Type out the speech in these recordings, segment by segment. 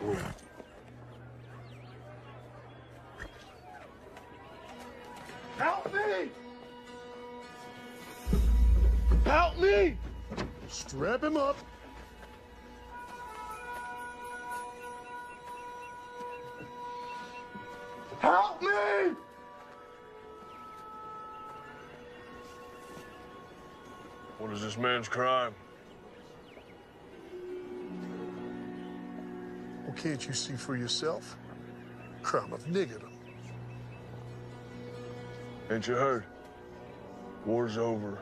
Whoa. Help me! Help me! Strap him up. Help me! What is this man's crime? Well, can't you see for yourself? Crime of niggerdom. Ain't you heard? War's over.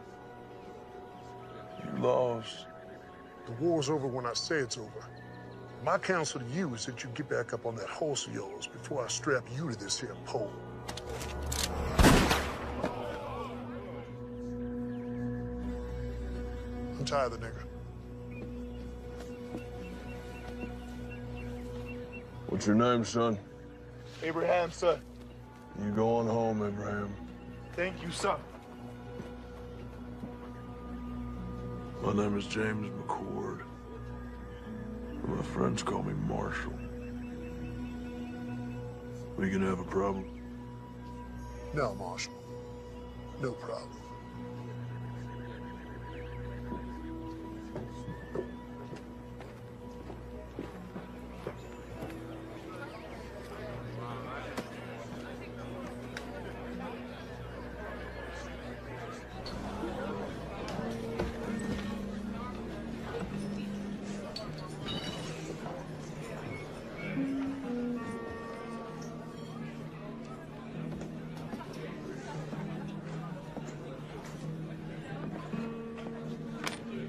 You lost. The war's over when I say it's over. My counsel to you is that you get back up on that horse of yours before I strap you to this here pole. Untie the nigger. What's your name, son? Abraham, son. You going home, Abraham. Thank you, son. My name is James McCord. My friends call me Marshall. We gonna have a problem? No, Marshal. No problem.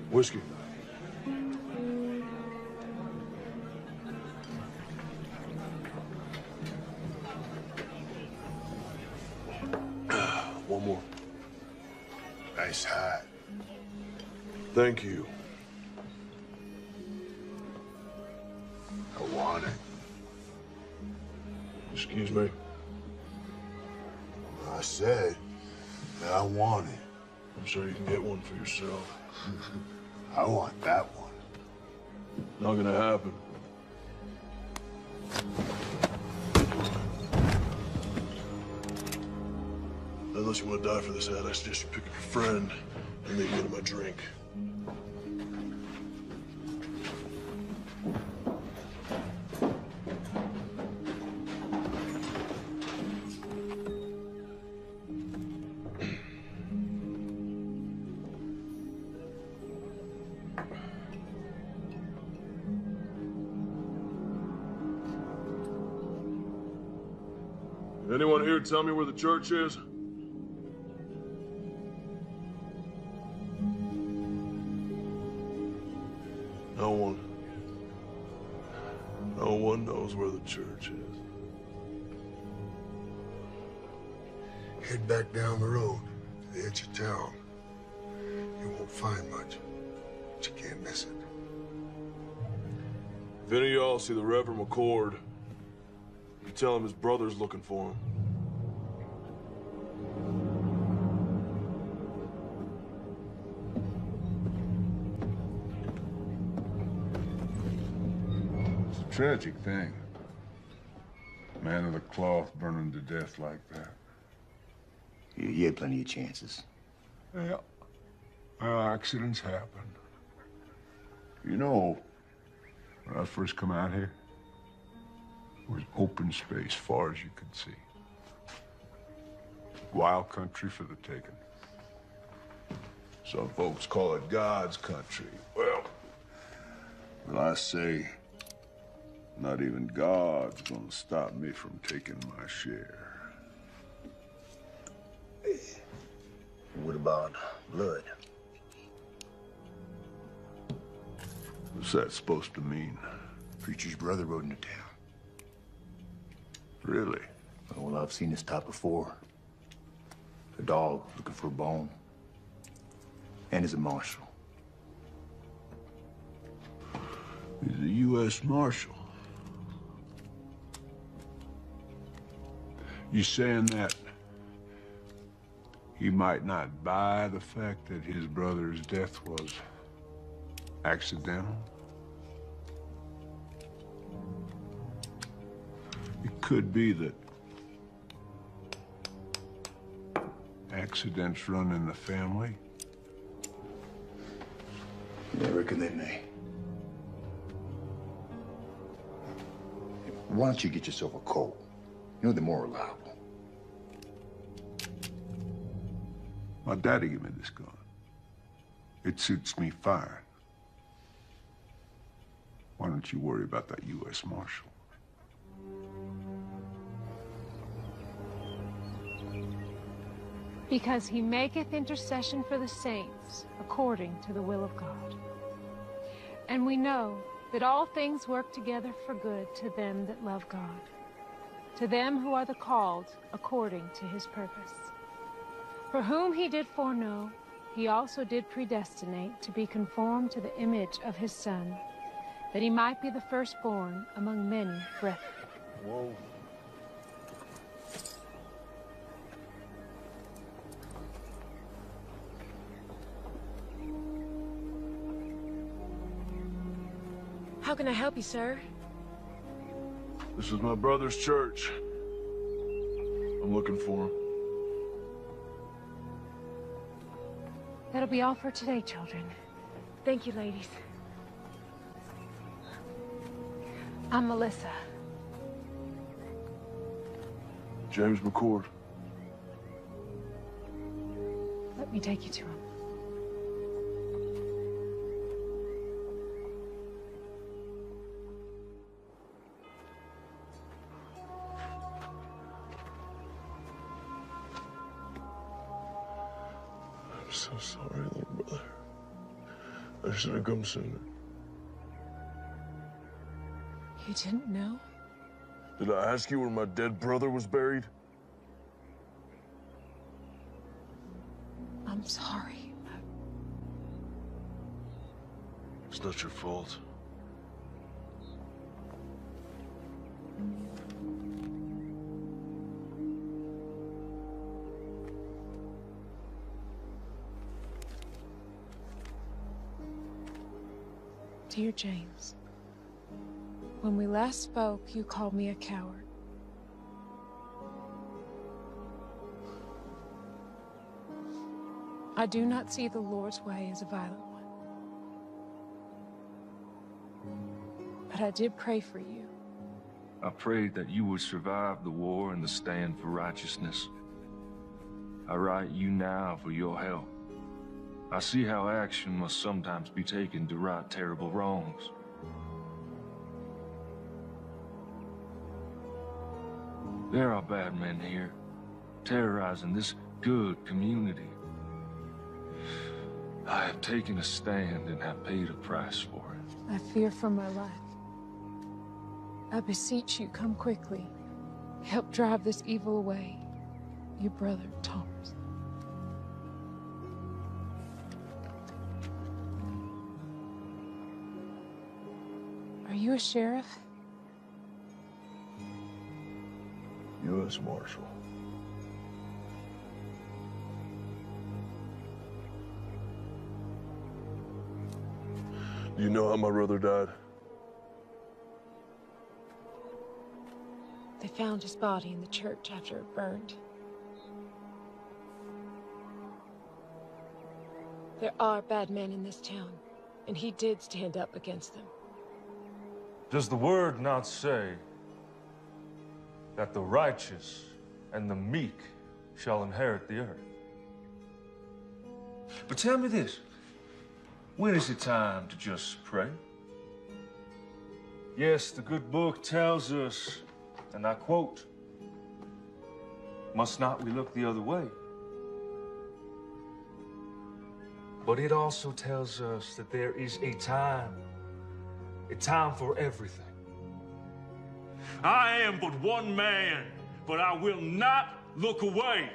Whiskey. One more. Nice hat. Thank you. I want it. Excuse me. I said that I want it. I'm sure you can get one for yourself. I want that one. Not gonna happen. Unless you want to die for this hat, I suggest you pick up your friend and leave me to my drink. Anyone here tell me where the church is? No one. No one knows where the church is. Head back down the road to the edge of town. You won't find much, but you can't miss it. If any of y'all see the Reverend McCord, you tell him his brother's looking for him. It's a tragic thing. Man of the cloth burning to death like that. You had plenty of chances. Yeah. Well, accidents happen. You know, when I first come out here, it was open space far as you could see. Wild country for the taking. Some folks call it God's country. Well, I say, not even God's gonna stop me from taking my share. What about blood? What's that supposed to mean? Preacher's brother rode into town. Really? Well, I've seen this type before. A dog looking for a bone. And he's a marshal. He's a U.S. Marshal. You saying that he might not buy the fact that his brother's death was accidental? It could be that accidents run in the family. Yeah, I reckon they may. Why don't you get yourself a Colt? You know, they're more reliable. My daddy gave me this gun. It suits me fine. Why don't you worry about that U.S. Marshal? Because he maketh intercession for the saints, according to the will of God. And we know that all things work together for good to them that love God, to them who are the called according to his purpose. For whom he did foreknow, he also did predestinate to be conformed to the image of his Son, that he might be the firstborn among many brethren. Whoa. How can I help you, sir? This is my brother's church. I'm looking for him. That'll be all for today, children. Thank you, ladies. I'm Melissa. James McCord. Let me take you to him. I'm so sorry, little brother. I should have come sooner. You didn't know? Did I ask you where my dead brother was buried? I'm sorry. It's not your fault. Dear James, when we last spoke, you called me a coward. I do not see the Lord's way as a violent one. But I did pray for you. I prayed that you would survive the war and the stand for righteousness. I write you now for your help. I see how action must sometimes be taken to right terrible wrongs. There are bad men here, terrorizing this good community. I have taken a stand and have paid a price for it. I fear for my life. I beseech you, come quickly. Help drive this evil away. Your brother, Thomas. Are you a sheriff? U.S. Marshal. Do you know how my brother died? They found his body in the church after it burned. There are bad men in this town, and he did stand up against them. Does the word not say that the righteous and the meek shall inherit the earth? But tell me this, when is it time to just pray? Yes, the good book tells us, and I quote, "Must not we look the other way?" But it also tells us that there is a time for everything. I am but one man, but I will not look away.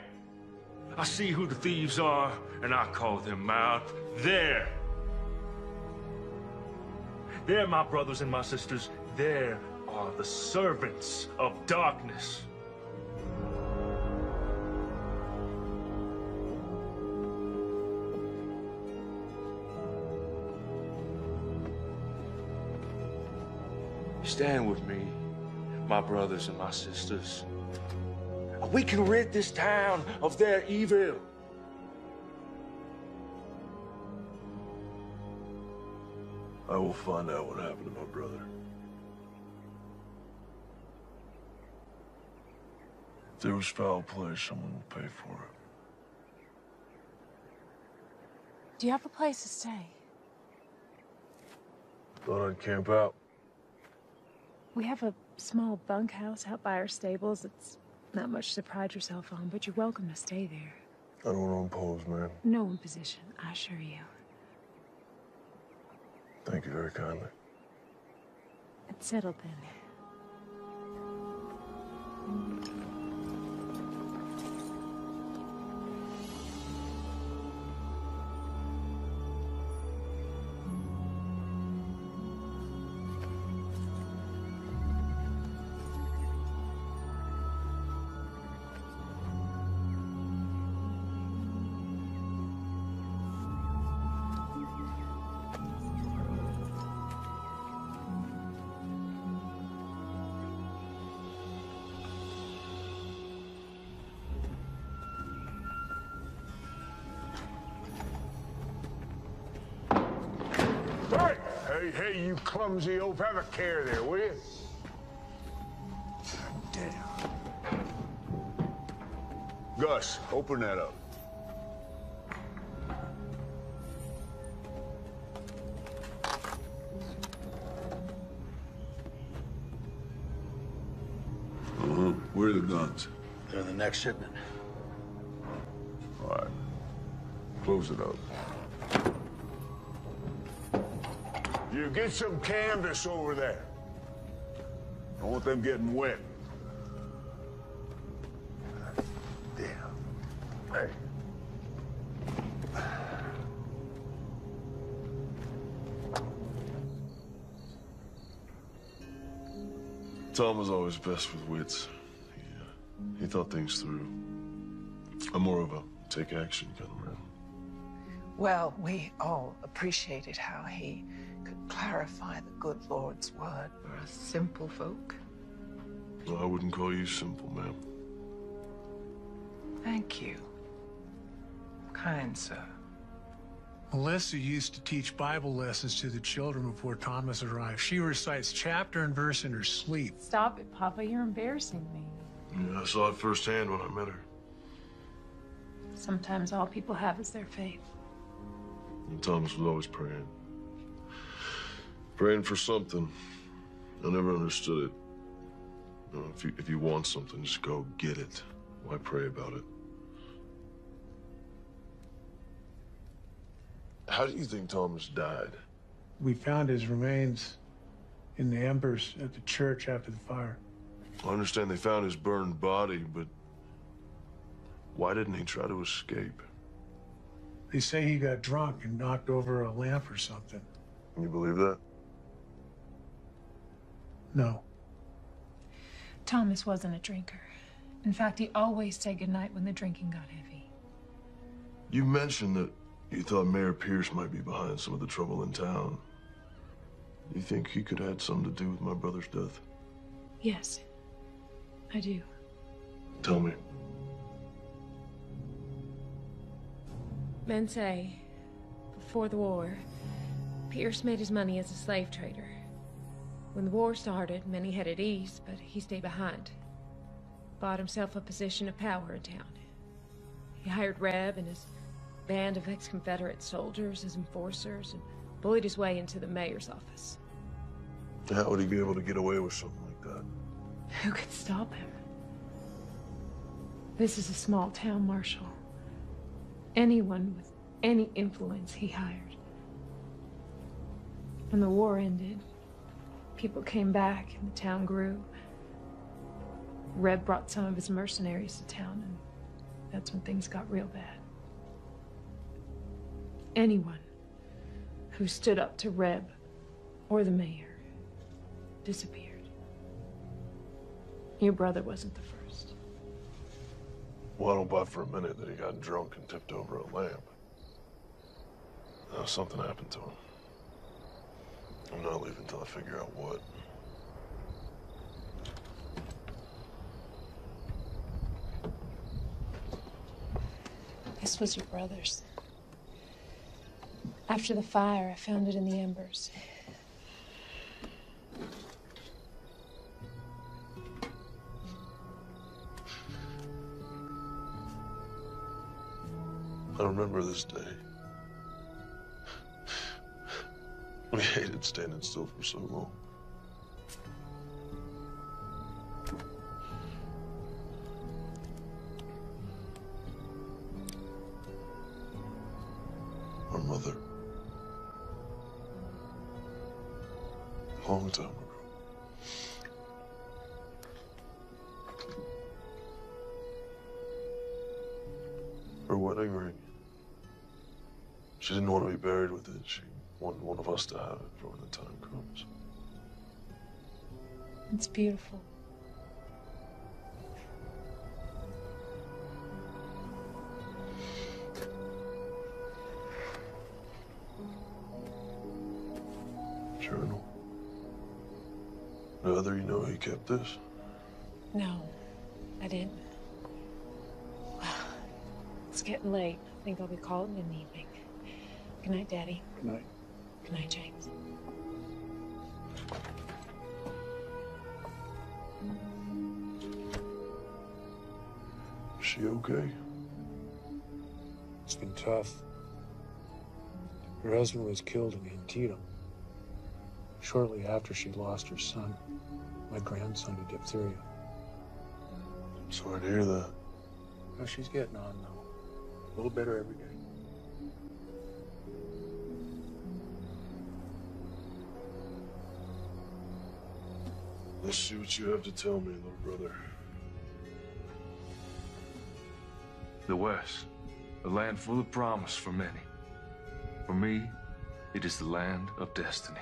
I see who the thieves are, and I call them out. There, my brothers and my sisters, there are the servants of darkness. Stand with me my brothers and my sisters. We can rid this town of their evil. I will find out what happened to my brother. If there was foul play, someone will pay for it. Do you have a place to stay? Thought I'd camp out. We have a small bunkhouse out by our stables. It's not much to pride yourself on, but you're welcome to stay there. I don't want to impose, man. No imposition, I assure you. Thank you very kindly. It's settled then. Hey, you clumsy oaf, have a care there, will you? Damn. Gus, open that up. Where are the guns? They're in the next shipment. All right. Close it up. You get some canvas over there. Don't want them getting wet. Damn. Hey. Tom was always best with wits. He thought things through. I'm more of a take action kind of man. Well, we all appreciated how he could clarify the good Lord's word for us simple folk. Well, I wouldn't call you simple, ma'am. Thank you. Kind sir. Melissa used to teach Bible lessons to the children before Thomas arrived. She recites chapter and verse in her sleep. Stop it, Papa. You're embarrassing me. Yeah, I saw it firsthand when I met her. Sometimes all people have is their faith. And Thomas was always praying. Praying for something. I never understood it. You know, if you want something, just go get it. Why pray about it? How do you think Thomas died? We found his remains in the embers at the church after the fire. I understand they found his burned body, but why didn't he try to escape? They say he got drunk and knocked over a lamp or something. You believe that? No. Thomas wasn't a drinker. In fact, he always said goodnight when the drinking got heavy. You mentioned that you thought Mayor Pierce might be behind some of the trouble in town. You think he could have had something to do with my brother's death? Yes, I do. Tell me. Men say, before the war, Pierce made his money as a slave trader. When the war started, many headed east, but he stayed behind. Bought himself a position of power in town. He hired Reb and his band of ex-Confederate soldiers as enforcers and bullied his way into the mayor's office. How would he be able to get away with something like that? Who could stop him? This is a small town, Marshal. Anyone with any influence he hired. When the war ended, people came back and the town grew. Reb brought some of his mercenaries to town, and that's when things got real bad. Anyone who stood up to Reb or the mayor disappeared. Your brother wasn't the first. Well, I don't buy for a minute that he got drunk and tipped over a lamp. Now, something happened to him. I'm not leaving until I figure out what. This was your brother's. After the fire, I found it in the embers. I remember this day. We hated standing still for so long. Our mother. A long time ago. Her wedding ring. She didn't want to be buried with it. She wanted one of us to have it for when the time comes. It's beautiful. Journal. The other, you know, he kept this? No, I didn't. Well, it's getting late. I think I'll be calling in the evening. Good night, Daddy. Good night. Good night, James. Is she okay? It's been tough. Her husband was killed in Antietam. Shortly after she lost her son, my grandson, to diphtheria. Sorry to hear that. Well, she's getting on, though. A little better every day. Let's see what you have to tell me, little brother. The West, a land full of promise for many. For me, it is the land of destiny.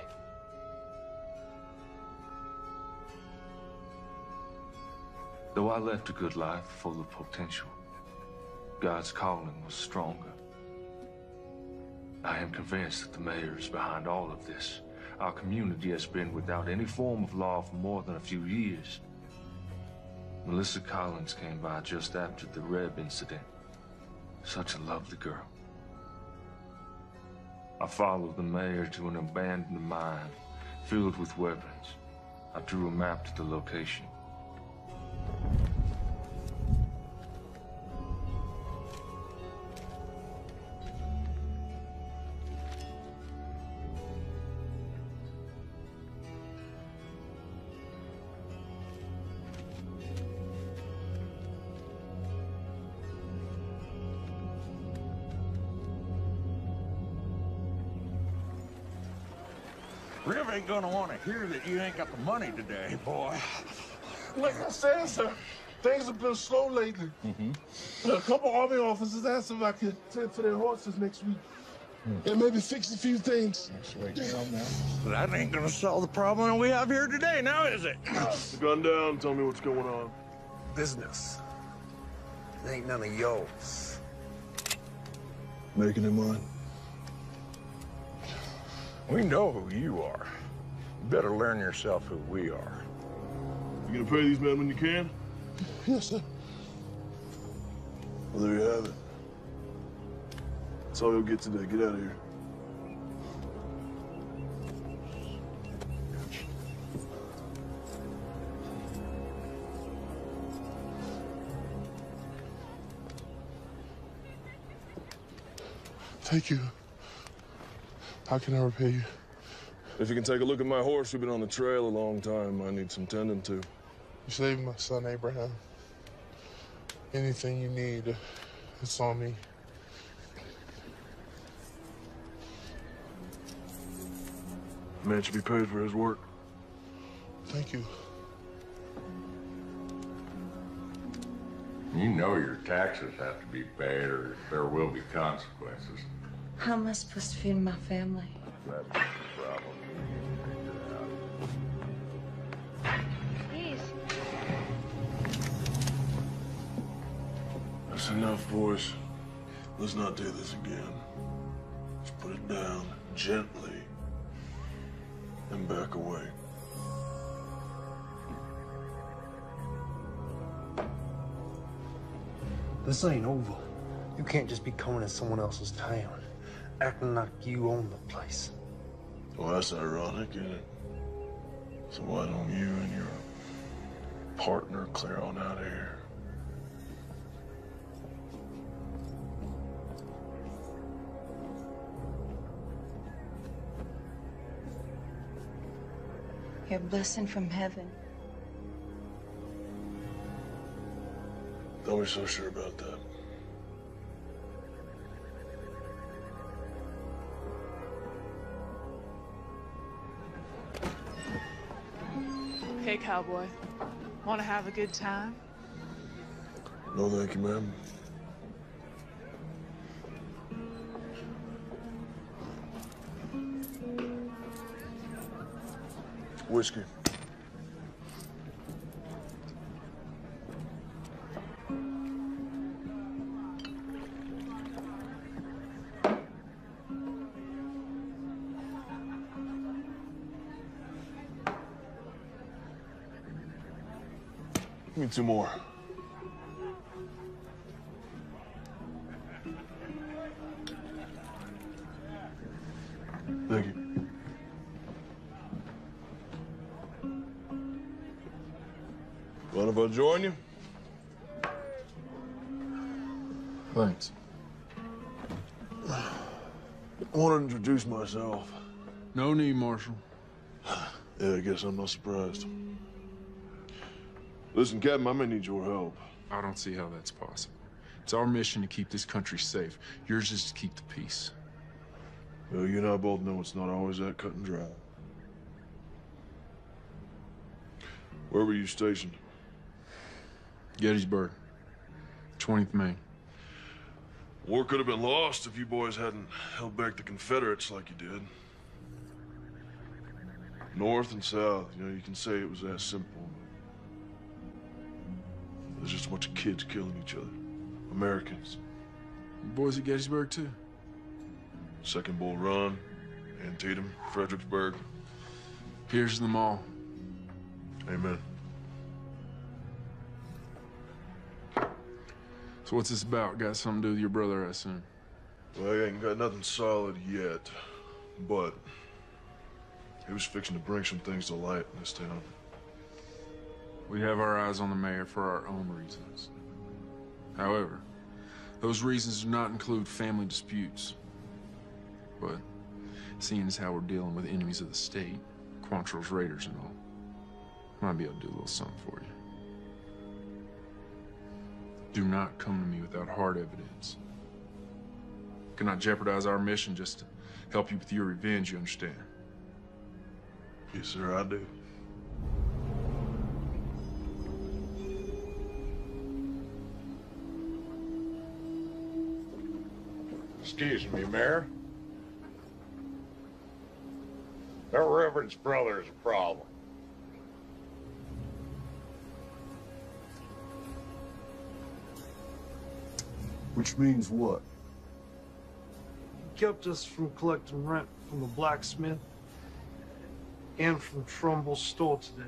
Though I left a good life full of potential, God's calling was stronger. I am convinced that the mayor is behind all of this. Our community has been without any form of law for more than a few years. Melissa Collins came by just after the Reb incident. Such a lovely girl. I followed the mayor to an abandoned mine filled with weapons. I drew a map to the location. Rev ain't gonna want to hear that you ain't got the money today, boy. Like I said, sir, things have been slow lately. A couple Army officers asked if I could tend to their horses next week. And maybe fix a few things. That ain't gonna solve the problem we have here today, now is it? The gun down, tell me what's going on. Business. It ain't none of yours. Making it mine. We know who you are. You better learn yourself who we are. You gonna pay these men when you can? Yes, sir. Well, there you have it. That's all you'll get today. Get out of here. Thank you. How can I repay you? If you can take a look at my horse, we've been on the trail a long time. I need some tending to. You saved my son, Abraham. Anything you need, it's on me. The man should be paid for his work. Thank you. You know your taxes have to be paid or there will be consequences. How am I supposed to feed my family? That's the problem. You need to figure it out. Please. That's enough, boys. Let's not do this again. Let's put it down gently and back away. This ain't over. You can't just be coming to someone else's town, acting like you own the place. Well, that's ironic, isn't it? So why don't you and your partner clear on out of here? Your blessing from heaven. Don't be so sure about that. Hey, cowboy. Want to have a good time? No, thank you, ma'am. Whiskey. Give me 2 more. Thank you. Mind if I join you? Thanks. I want to introduce myself. No need, Marshal. Yeah, I guess I'm not surprised. Listen, Captain, I may need your help. I don't see how that's possible. It's our mission to keep this country safe. Yours is to keep the peace. Well, you and I both know it's not always that cut and dry. Where were you stationed? Gettysburg, 20th Maine. War could have been lost if you boys hadn't held back the Confederates like you did. North and South, you can say it was that simple. There's just a bunch of kids killing each other. Americans. You boys at Gettysburg, too? Second Bull Run, Antietam, Fredericksburg. Here's them all. Amen. So what's this about? Got something to do with your brother, I assume? Well, I ain't got nothing solid yet, but he was fixing to bring some things to light in this town. We have our eyes on the mayor for our own reasons. However, those reasons do not include family disputes. But seeing as how we're dealing with enemies of the state, Quantrill's raiders and all, might be able to do a little something for you. Do not come to me without hard evidence. Cannot jeopardize our mission just to help you with your revenge, you understand? Yes, sir, I do. Excuse me, Mayor. That Reverend's brother is a problem. Which means what? Kept us from collecting rent from the blacksmith and from Trumbull's store today.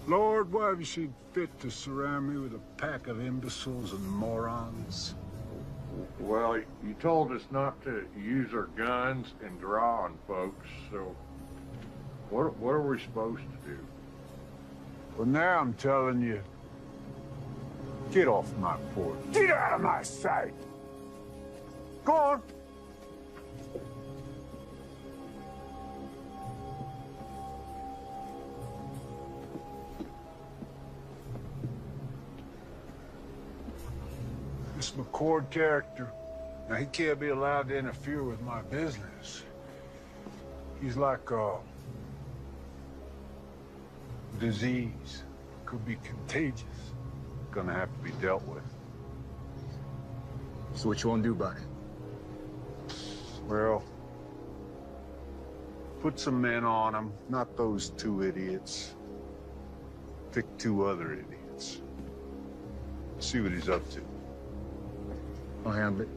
Lord, why have you seen fit to surround me with a pack of imbeciles and morons? Well, you told us not to use our guns and draw on folks, so what are we supposed to do? Well, now I'm telling you, get off my porch. Get out of my sight! Go on! This McCord character, now he can't be allowed to interfere with my business. He's like a disease. Could be contagious. Gonna have to be dealt with. So what you want to do about it? Well, put some men on him, not those 2 idiots. Pick 2 other idiots. See what he's up to. I'll handle it.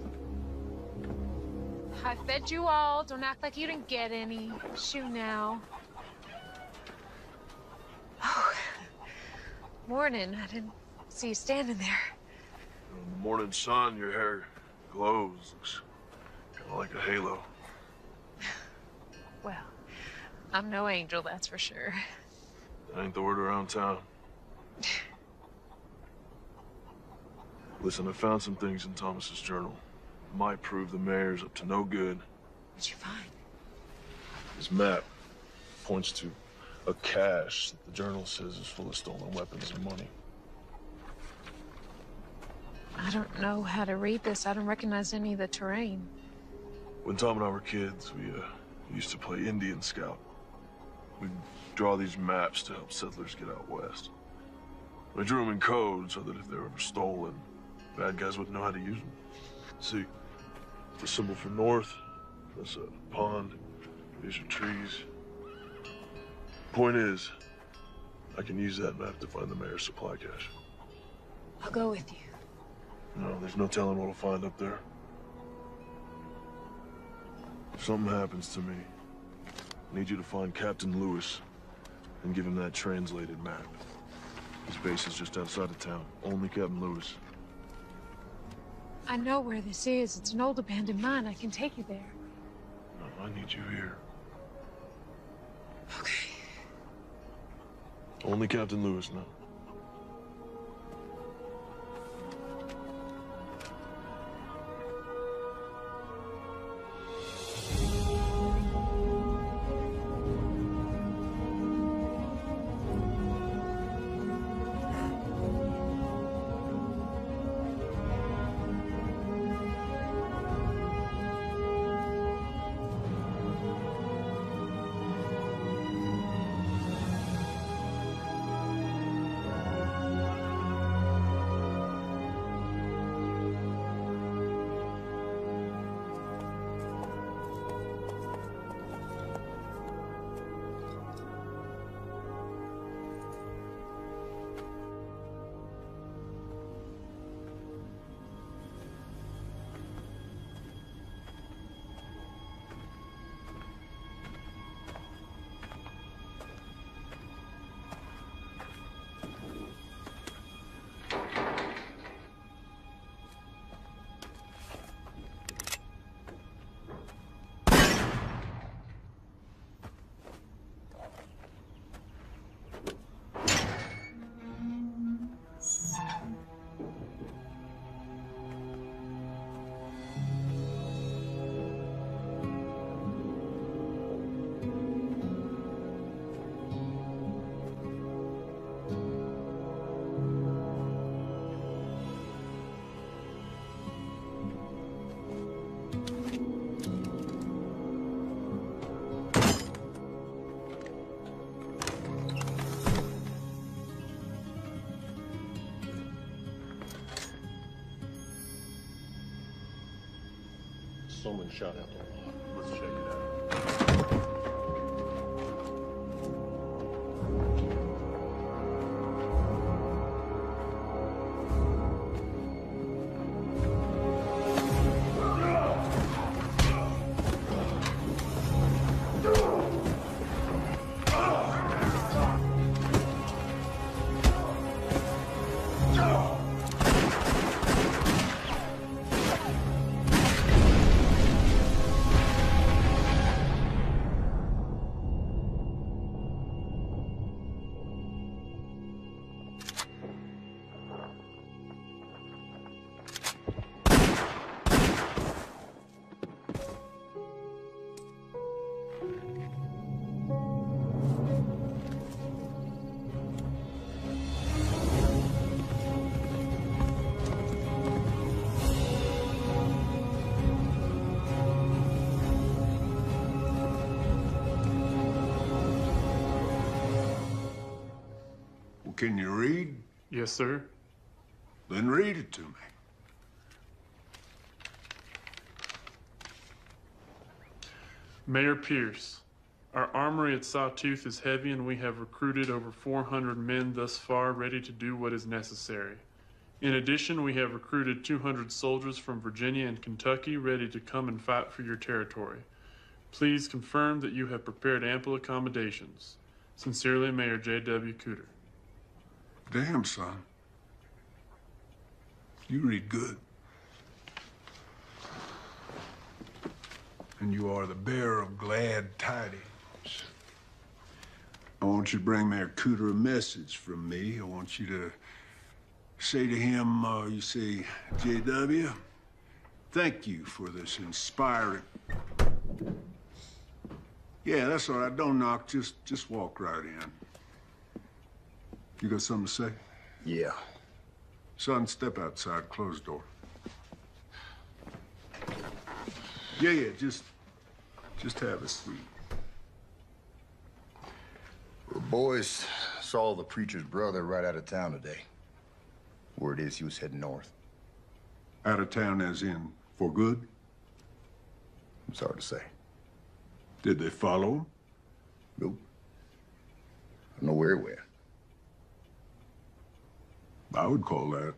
I fed you all. Don't act like you didn't get any. Shoo now. Oh, morning. I didn't see you standing there. In the morning sun, your hair glows. Looks kind of like a halo. Well, I'm no angel, that's for sure. That ain't the word around town. Listen, I found some things in Thomas's journal. Might prove the mayor's up to no good. What'd you find? His map points to a cache that the journal says is full of stolen weapons and money. I don't know how to read this. I don't recognize any of the terrain. When Tom and I were kids, we used to play Indian Scout. We'd draw these maps to help settlers get out west. We drew them in code so that if they were ever stolen, bad guys wouldn't know how to use them. See, the symbol for north, that's a pond. These are trees. Point is, I can use that map to find the mayor's supply cache. I'll go with you. No, there's no telling what we'll find up there. If something happens to me, I need you to find Captain Lewis and give him that translated map. His base is just outside of town. Only Captain Lewis. I know where this is. It's an old abandoned mine. I can take you there. No, I need you here. Okay. Only Captain Lewis now. Someone shot out the lock. Let's check it out. Can you read? Yes, sir. Then read it to me. Mayor Pierce, our armory at Sawtooth is heavy and we have recruited over 400 men thus far ready to do what is necessary. In addition, we have recruited 200 soldiers from Virginia and Kentucky ready to come and fight for your territory. Please confirm that you have prepared ample accommodations. Sincerely, Mayor J.W. Cooter. Damn, son. You read good. And you are the bearer of glad tidings. I want you to bring Mayor Cooter a message from me. I want you to say to him, you say, JW, thank you for this inspiring... Yeah, that's all right. Don't knock. Just walk right in. You got something to say? Yeah. Son, step outside. Close the door. Yeah, just have a seat. The boys saw the preacher's brother right out of town today. Word is he was heading north. Out of town as in for good? It's hard to say. Did they follow him? Nope. I don't know where he went. I would call that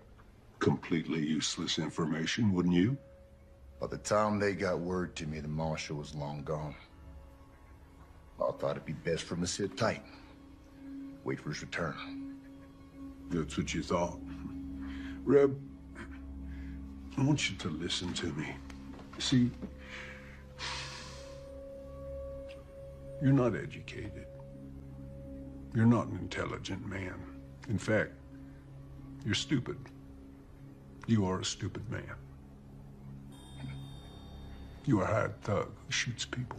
completely useless information, wouldn't you? By the time they got word to me, the marshal was long gone. I thought it'd be best for him to sit tight. Wait for his return. That's what you thought. Reb, I want you to listen to me. See, you're not educated. You're not an intelligent man. In fact, you're stupid. You are a stupid man. You are a hired thug who shoots people.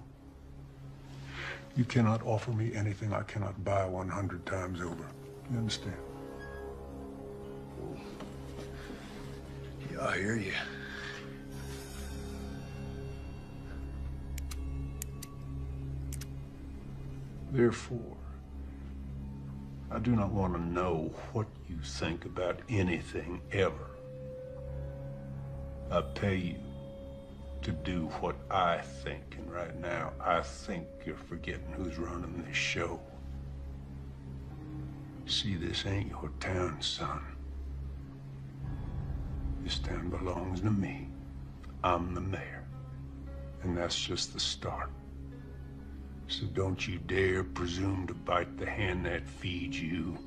You cannot offer me anything I cannot buy 100 times over. You understand? Yeah, I hear you. Therefore, I do not want to know what you think about anything ever. I pay you to do what I think, and right now, I think you're forgetting who's running this show. See, this ain't your town, son. This town belongs to me. I'm the mayor. And that's just the start. So don't you dare presume to bite the hand that feeds you,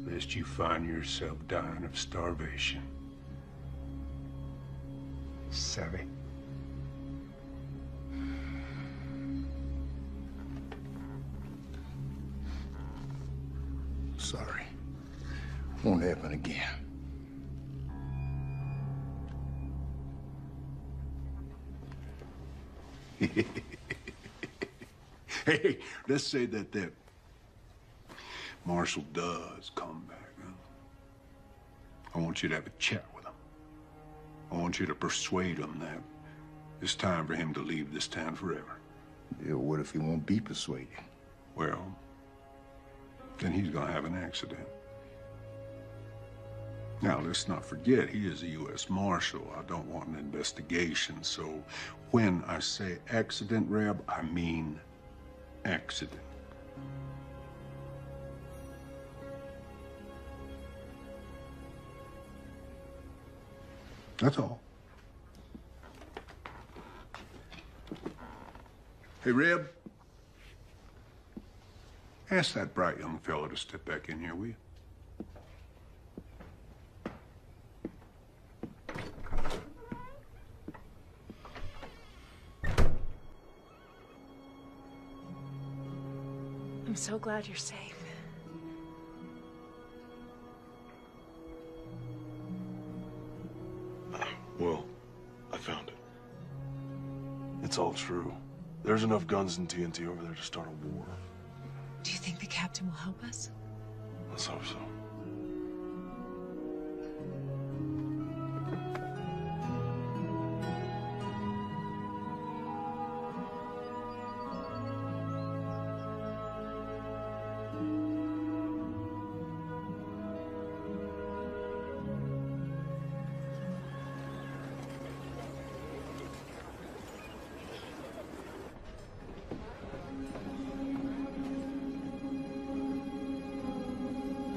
lest you find yourself dying of starvation. Savvy? Sorry. Won't happen again. Hey, let's say that Marshall does come back, huh? I want you to have a chat with him. I want you to persuade him that it's time for him to leave this town forever. Yeah, what if he won't be persuaded? Well, then he's gonna have an accident. Now, let's not forget, he is a U.S. Marshal. I don't want an investigation, so when I say accident, Reb, I mean accident. That's all. Hey, Reb. Ask that bright young fellow to step back in here, will you? I'm so glad you're safe. Well, I found it. It's all true. There's enough guns and TNT over there to start a war. Do you think the captain will help us? Let's hope so.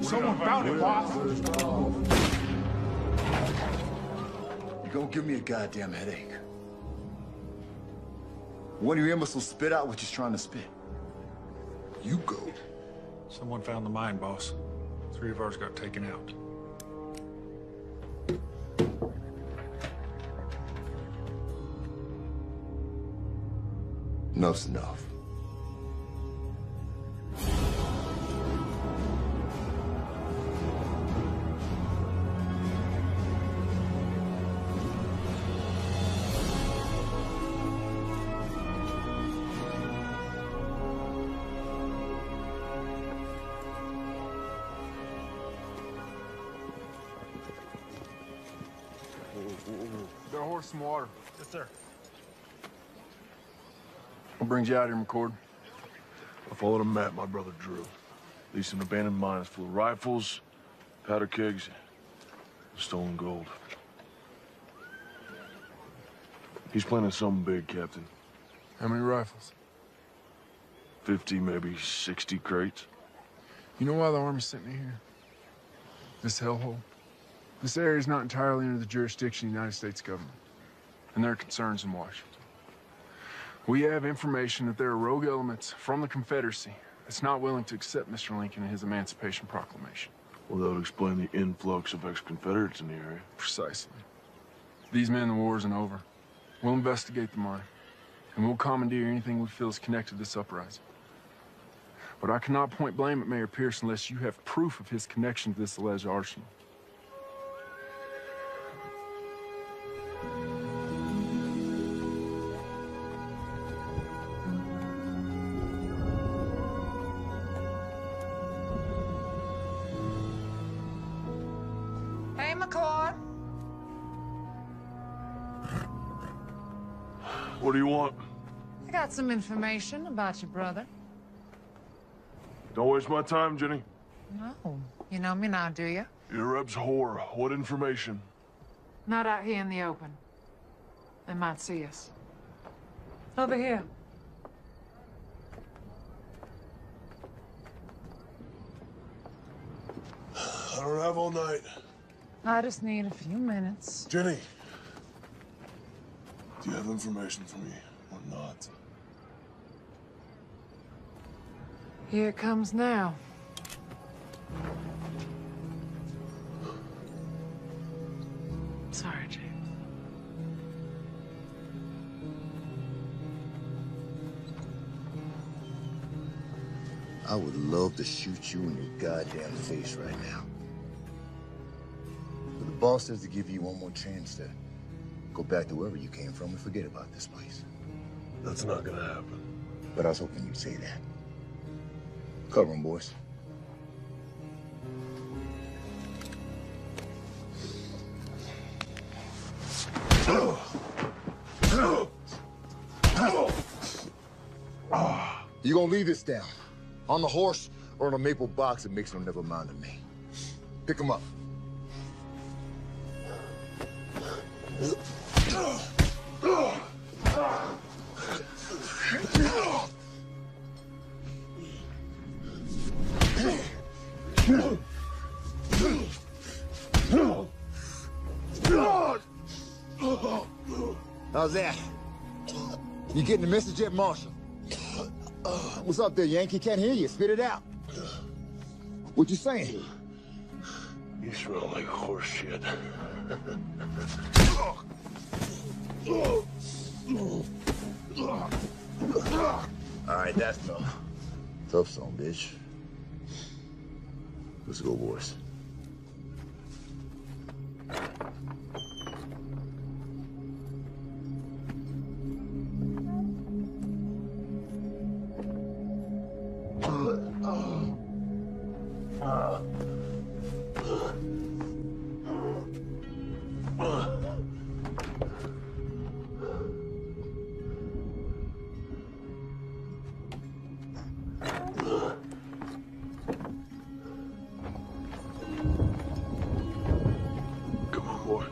Someone found it, boss. You're gonna give me a goddamn headache. One of your imbeciles spit out what you're trying to spit. You go. Someone found the mine, boss. 3 of ours got taken out. Enough's enough. Got a horse some water. Yes, sir. What brings you out here, McCord? I followed a map my brother drew. Leased an abandoned mine full of rifles, powder kegs, and stolen gold. He's planning something big, Captain. How many rifles? 50, maybe 60 crates. You know why the Army sent me here? This hellhole? This area is not entirely under the jurisdiction of the United States government, and there are concerns in Washington. We have information that there are rogue elements from the Confederacy that's not willing to accept Mr. Lincoln and his Emancipation Proclamation. Well, that would explain the influx of ex-Confederates in the area. Precisely. These men, the war isn't over. We'll investigate the mine, and we'll commandeer anything we feel is connected to this uprising. But I cannot point blame at Mayor Pierce unless you have proof of his connection to this alleged arsenal. Hey, McCord. What do you want? I got some information about your brother. Don't waste my time, Jenny. No, you know me now, do you? You're Reb's whore. What information? Not out here in the open. They might see us. Over here. I don't have all night. I just need a few minutes. Jenny. Do you have information for me or not? Here it comes now. Sorry, Jake. I would love to shoot you in your goddamn face right now. But the boss says to give you one more chance to go back to wherever you came from and forget about this place. That's not gonna happen. But I was hoping you'd say that. Cover 'em, boys. You gonna leave this down? On the horse or on a maple box that makes no never mind to me? Pick 'em up. How's that? You getting the message yet, Marshal? What's up there, Yankee? Can't hear you. Spit it out. What you saying? You smell like horse shit. All right, that's enough. Tough song, bitch. Let's go, boys. Come on, boy.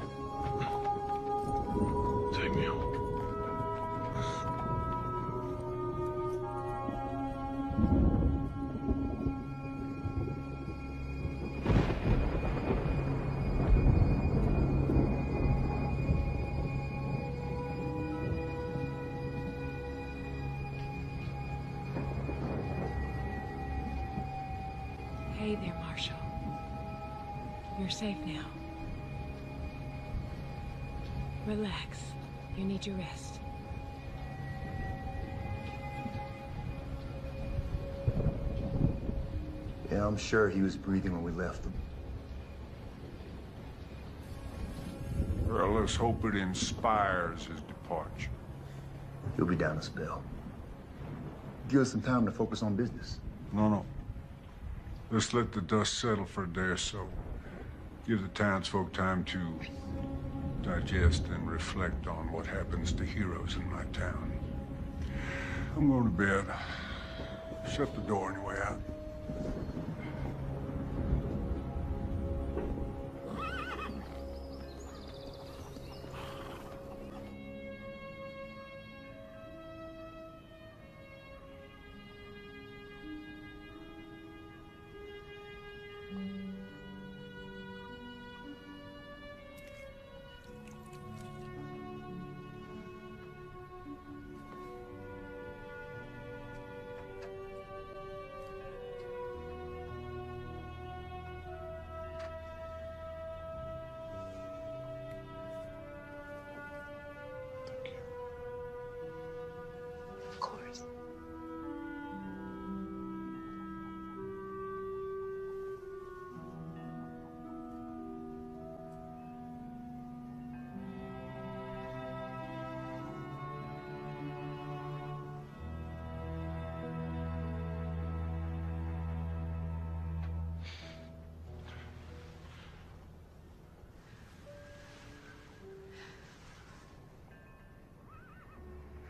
Take me home. Hey there, Marshal. You're safe now. Relax. You need your rest. Yeah, I'm sure he was breathing when we left him. Well, let's hope it inspires his departure. He'll be down a spell. Give us some time to focus on business. No. Let's let the dust settle for a day or so. Give the townsfolk time to digest and reflect on what happens to heroes in my town. I'm going to bed. Shut the door on your way out. Of course.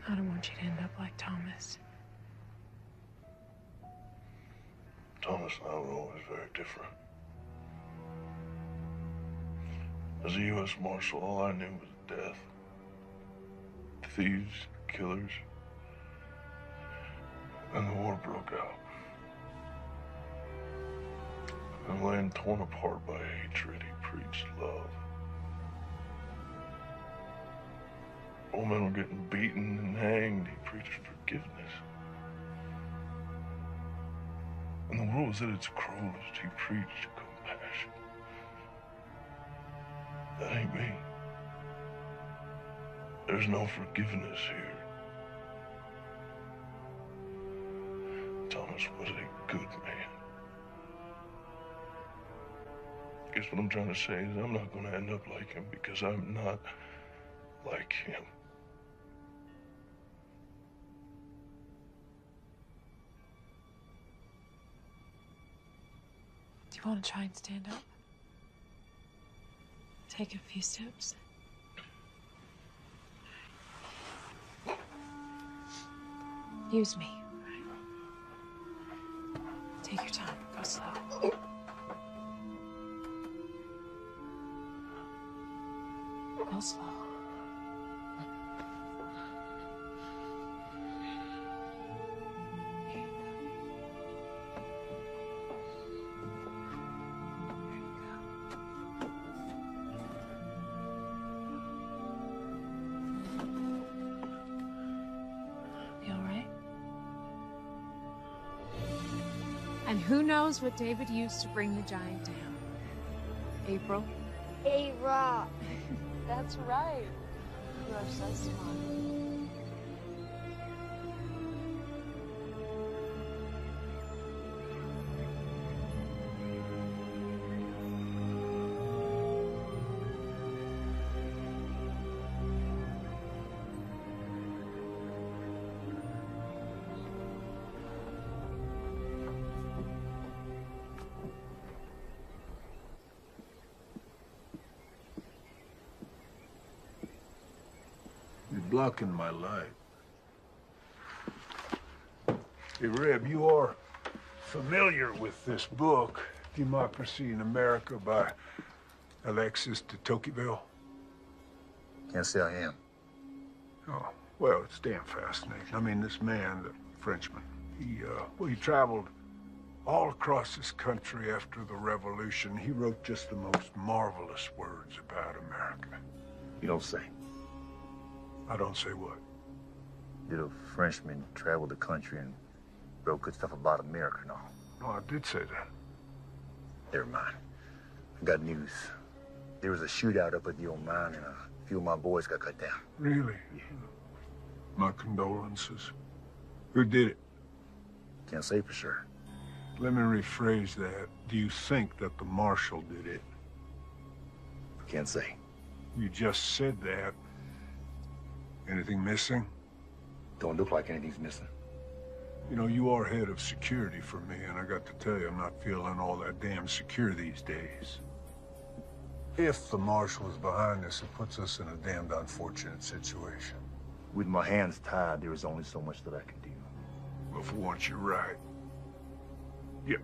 I don't want you to end up like Thomas. Thomas and I were always very different. As a U.S. Marshal, all I knew was death. Thieves, killers. And the war broke out. And laying torn apart by hatred, he preached love. Old men were getting beaten and hanged. He preached forgiveness. And the world was at its cruelest. He preached compassion. That ain't me. There's no forgiveness here. Thomas was a good man. Guess what I'm trying to say is I'm not going to end up like him because I'm not like him. Do you want to try and stand up? Take a few steps. Use me. Take your time. Go slow. Go slow. And who knows what David used to bring the giant down? April? A rock. That's right. You are so smart. Blocking my light. Hey, Reb, you are familiar with this book, Democracy in America by Alexis de Tocqueville? Can't say I am. Oh, well, it's damn fascinating. I mean, this man, the Frenchman, he traveled all across this country after the Revolution. He wrote just the most marvelous words about America. You don't say. I don't say what? Did a Frenchman travel the country and wrote good stuff about America and all? No, I did say that. Never mind. I got news. There was a shootout up at the old mine and a few of my boys got cut down. Really? Yeah. My condolences. Who did it? Can't say for sure. Let me rephrase that. Do you think that the marshal did it? Can't say. You just said that. Anything missing? Don't look like anything's missing. You know, you are head of security for me, and I got to tell you, I'm not feeling all that damn secure these days. If the marshal is behind this, it puts us in a damned unfortunate situation. With my hands tied, there is only so much that I can do. Well, for once, you're right. Yep.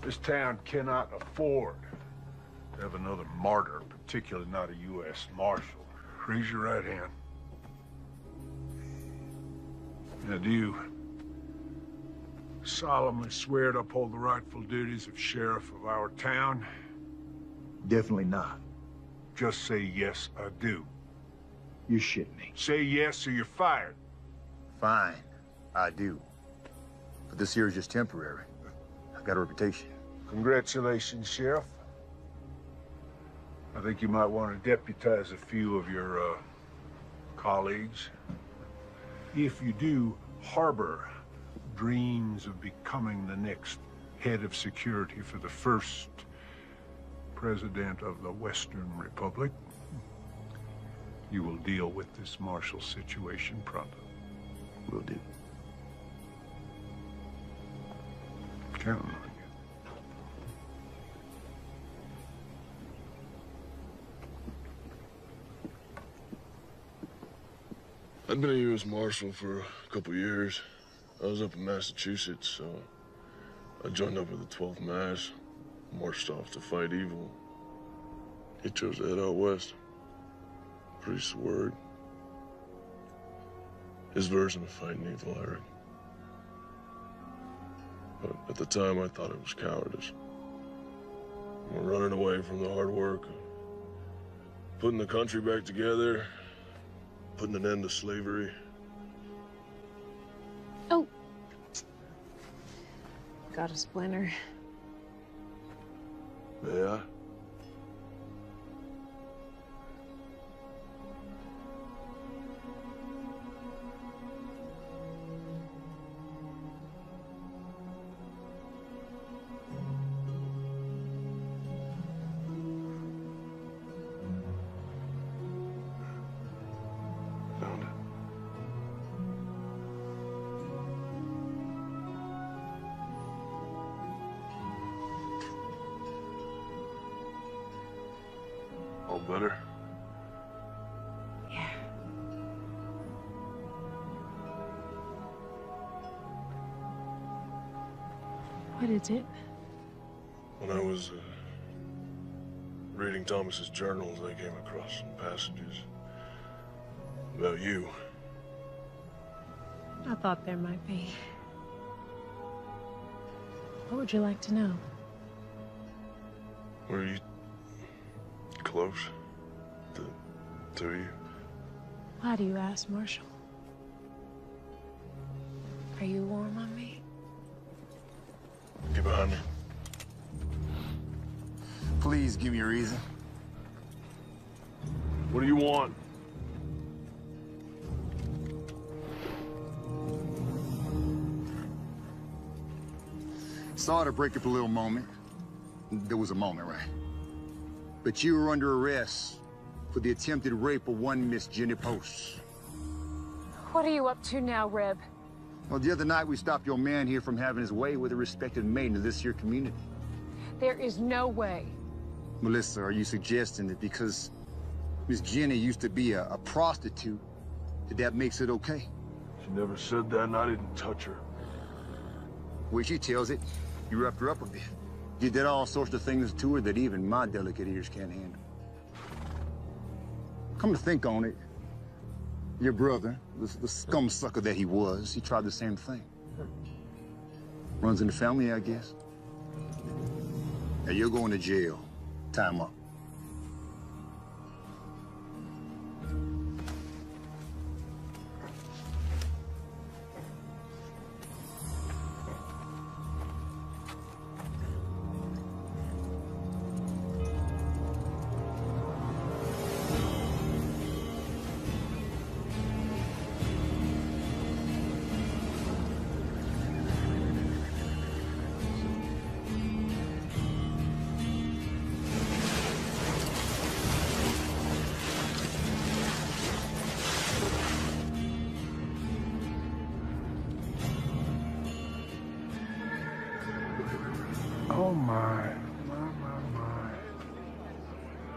This town cannot afford to have another martyr, particularly not a U.S. Marshal. Raise your right hand. Now, do you solemnly swear to uphold the rightful duties of sheriff of our town? Definitely not. Just say, yes, I do. You're shitting me. Say yes or you're fired. Fine, I do. But this here is just temporary. I've got a reputation. Congratulations, Sheriff. I think you might want to deputize a few of your, colleagues. If you do harbor dreams of becoming the next head of security for the first president of the Western Republic, you will deal with this martial situation pronto. Will do. Count on you. I'd been a U.S. Marshal for a couple years. I was up in Massachusetts, so I joined up with the 12th Mass, marched off to fight evil. He chose to head out west. Priest's word. His version of fighting evil, I reckon. But at the time, I thought it was cowardice. We're running away from the hard work, putting the country back together, putting an end to slavery. Oh. Got a splinter. May I? All better? Yeah. What is it? When I was reading Thomas's journals, I came across some passages about you. I thought there might be. What would you like to know? Were you close to you? Why do you ask, Marshal? Are you warm on me? Get behind me. Please give me a reason. What do you want? Sorry to break up a little moment. There was a moment, right? But you were under arrest for the attempted rape of one Miss Jenny Post. What are you up to now, Reb? Well, the other night we stopped your man here from having his way with a respected maiden of this here community. There is no way. Melissa, are you suggesting that because Miss Jenny used to be a prostitute, that makes it okay? She never said that, and I didn't touch her. Well, she tells it. You roughed her up a bit. You did all sorts of things to her that even my delicate ears can't handle. Come to think on it, your brother, the scum sucker that he was, he tried the same thing. Runs in the family, I guess. Now you're going to jail. Time up.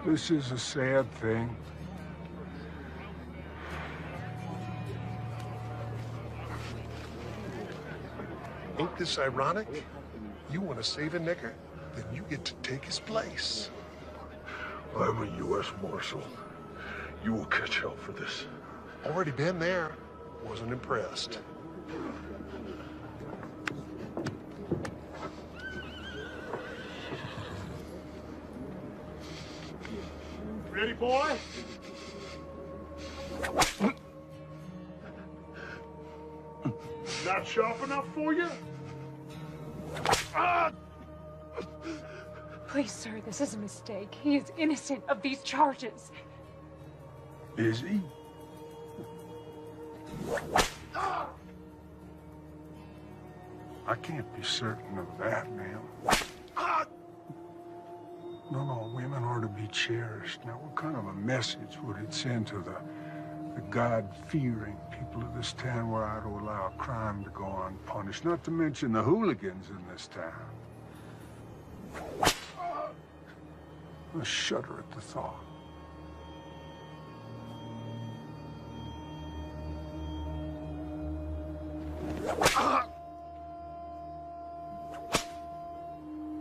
This is a sad thing. Ain't this ironic? You want to save a nigger, then you get to take his place. I'm a U.S. Marshal. You will catch hell for this. Already been there. Wasn't impressed. Ready, boy? Not sharp enough for you? Please, sir, this is a mistake. He is innocent of these charges. Is he? I can't be certain of that, ma'am. No, women are to be cherished. Now, what kind of a message would it send to the God-fearing people of this town were I to allow crime to go unpunished? Not to mention the hooligans in this town. I shudder at the thought.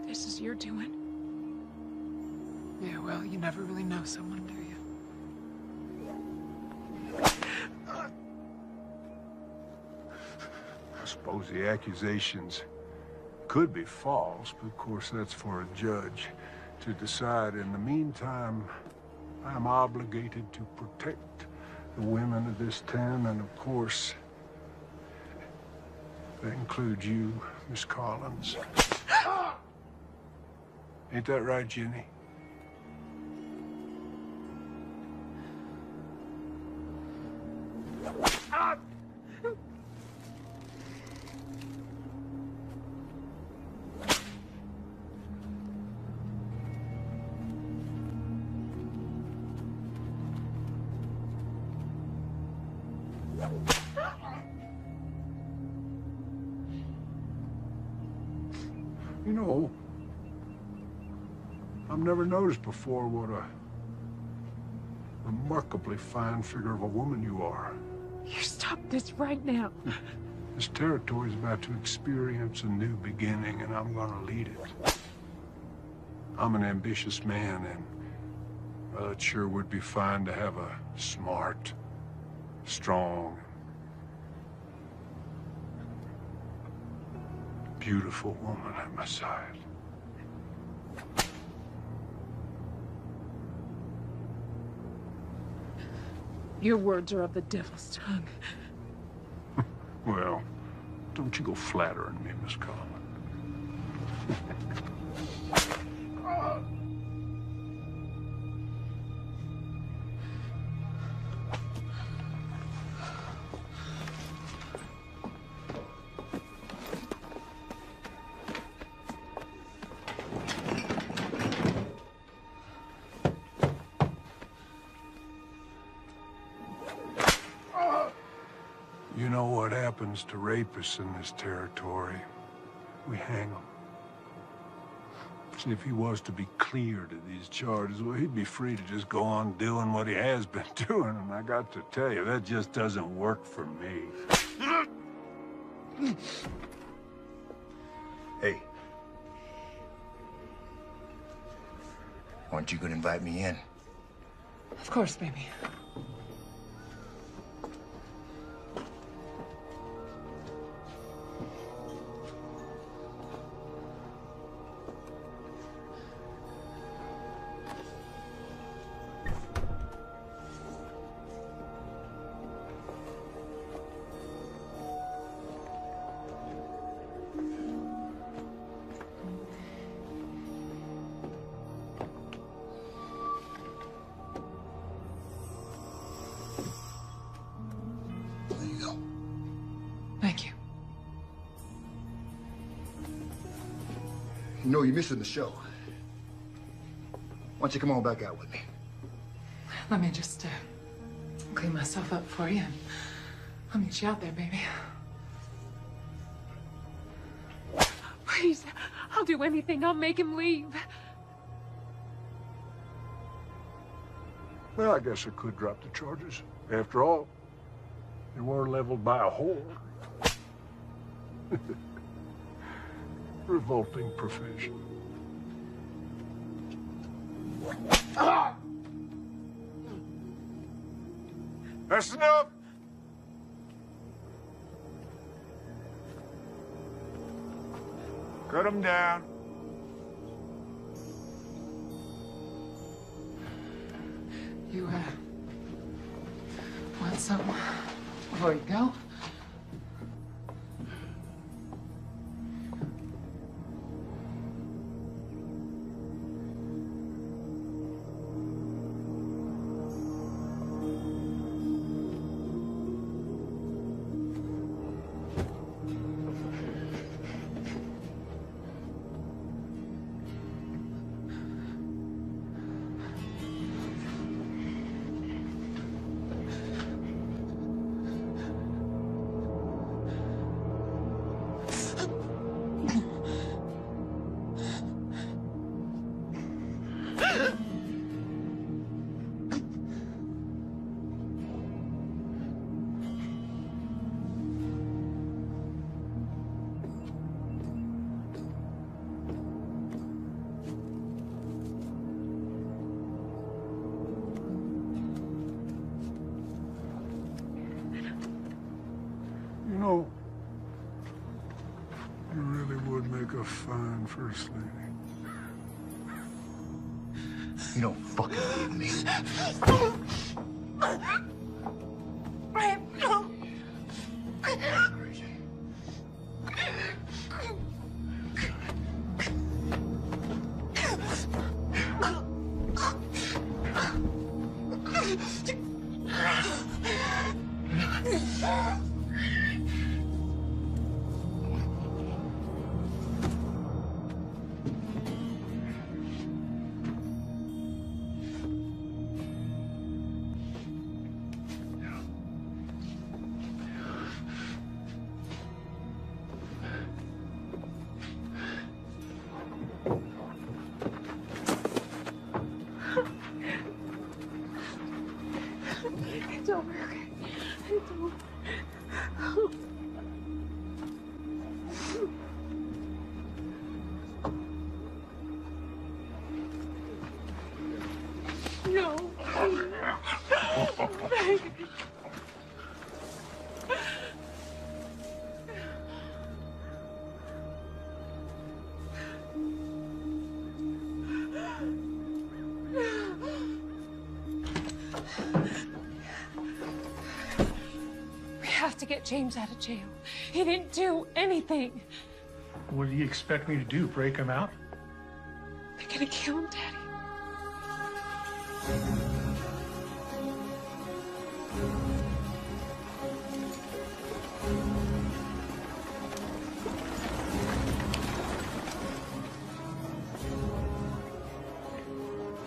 This is your doing. Yeah, well, you never really know someone, do you? I suppose the accusations could be false, but of course that's for a judge to decide. In the meantime, I'm obligated to protect the women of this town, and of course, that includes you, Miss Collins. Ain't that right, Jenny? You know, I've never noticed before what a remarkably fine figure of a woman you are. You stop this right now. This territory is about to experience a new beginning, and I'm gonna lead it. I'm an ambitious man, and well, it sure would be fine to have a smart, strong, beautiful woman at my side. Your words are of the devil's tongue. Well, don't you go flattering me, Miss Collins. You know what happens to rapists in this territory? We hang them. See, if he was to be cleared of these charges, well, he'd be free to just go on doing what he has been doing, and I got to tell you, that just doesn't work for me. Hey. Aren't you gonna invite me in? Of course, baby. There you go. Thank you. You know you're missing the show. Why don't you come on back out with me? Let me just clean myself up for you, and I'll meet you out there, baby. Please, I'll do anything. I'll make him leave. Well, I guess I could drop the charges. After all, they weren't leveled by a whore. Revolting profession. Ah! That's enough! Cut him down. You, want something before you go? You know, you really would make a fine first lady. You don't fucking hate me. It's over, okay? It's over. No. Baby. We have to get James out of jail. He didn't do anything. What do you expect me to do? Break him out? They're gonna kill him, Daddy.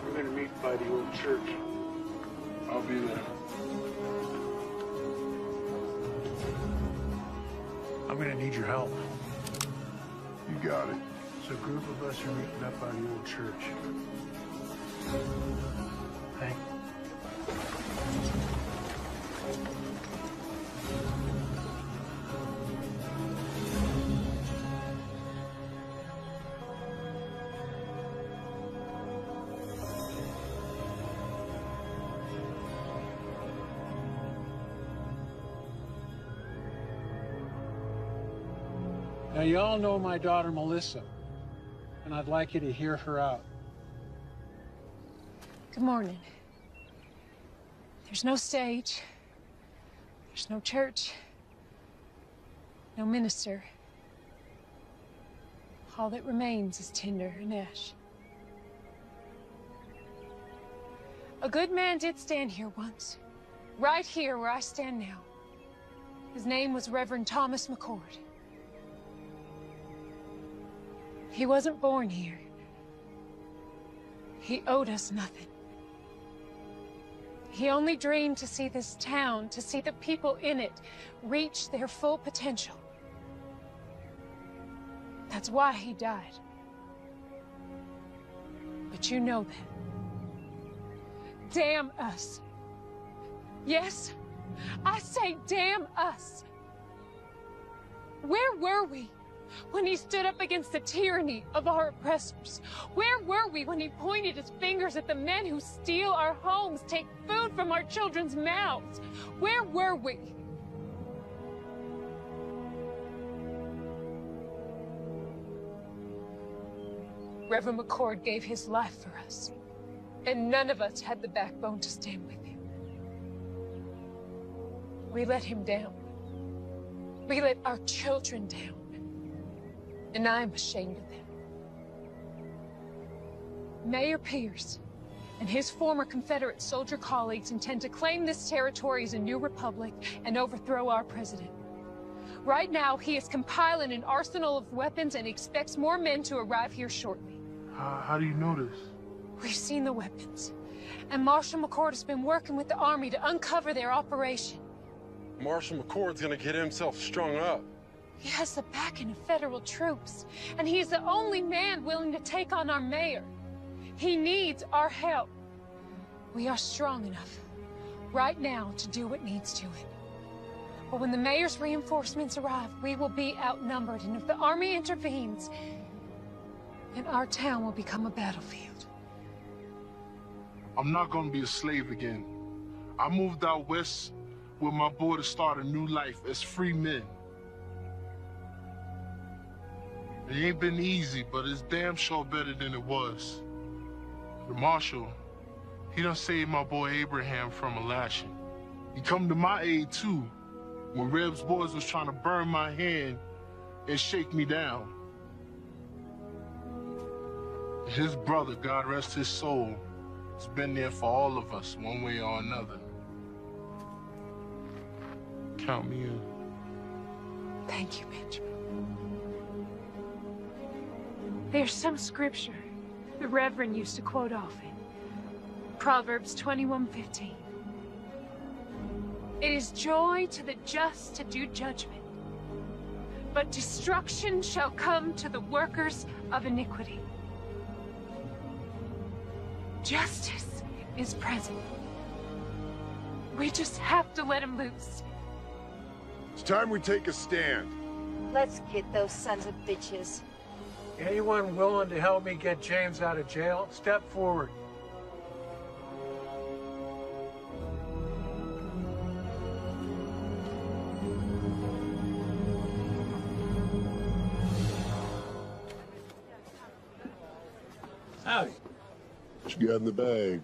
We're gonna meet by the old church. I'll be there. I'm gonna need your help. You got it. So a group of us are meeting up by the old church. Hank? Now, you all know my daughter, Melissa, and I'd like you to hear her out. Good morning. There's no stage. There's no church. No minister. All that remains is tinder and ash. A good man did stand here once. Right here where I stand now. His name was Reverend Thomas McCord. He wasn't born here. He owed us nothing. He only dreamed to see this town, to see the people in it, reach their full potential. That's why he died. But you know that. damn us. Yes, I say damn us. Where were we when he stood up against the tyranny of our oppressors? Where were we when he pointed his fingers at the men who steal our homes, take food from our children's mouths? Where were we? Reverend McCord gave his life for us, and none of us had the backbone to stand with him. We let him down. We let our children down. And I am ashamed of them. Mayor Pierce and his former Confederate soldier colleagues intend to claim this territory as a new republic and overthrow our president. Right now, he is compiling an arsenal of weapons and expects more men to arrive here shortly. How do you know this? We've seen the weapons, and Marshal McCord has been working with the Army to uncover their operation. Marshal McCord's gonna get himself strung up. He has the backing of federal troops, and he is the only man willing to take on our mayor. He needs our help. We are strong enough right now to do what needs to it. But when the mayor's reinforcements arrive, we will be outnumbered, and if the Army intervenes, then our town will become a battlefield. I'm not gonna be a slave again. I moved out west with my boy to start a new life as free men. It ain't been easy, but it's damn sure better than it was. The marshal, he done saved my boy Abraham from a lashing. He come to my aid too, when Reb's boys was trying to burn my hand and shake me down. His brother, God rest his soul, has been there for all of us, one way or another. Count me in. Thank you, Benjamin. There's some scripture the Reverend used to quote often. Proverbs 21:15. It is joy to the just to do judgment, but destruction shall come to the workers of iniquity. Justice is present. We just have to let him loose. It's time we take a stand. Let's get those sons of bitches. Anyone willing to help me get James out of jail, step forward. Howdy. What you got in the bag?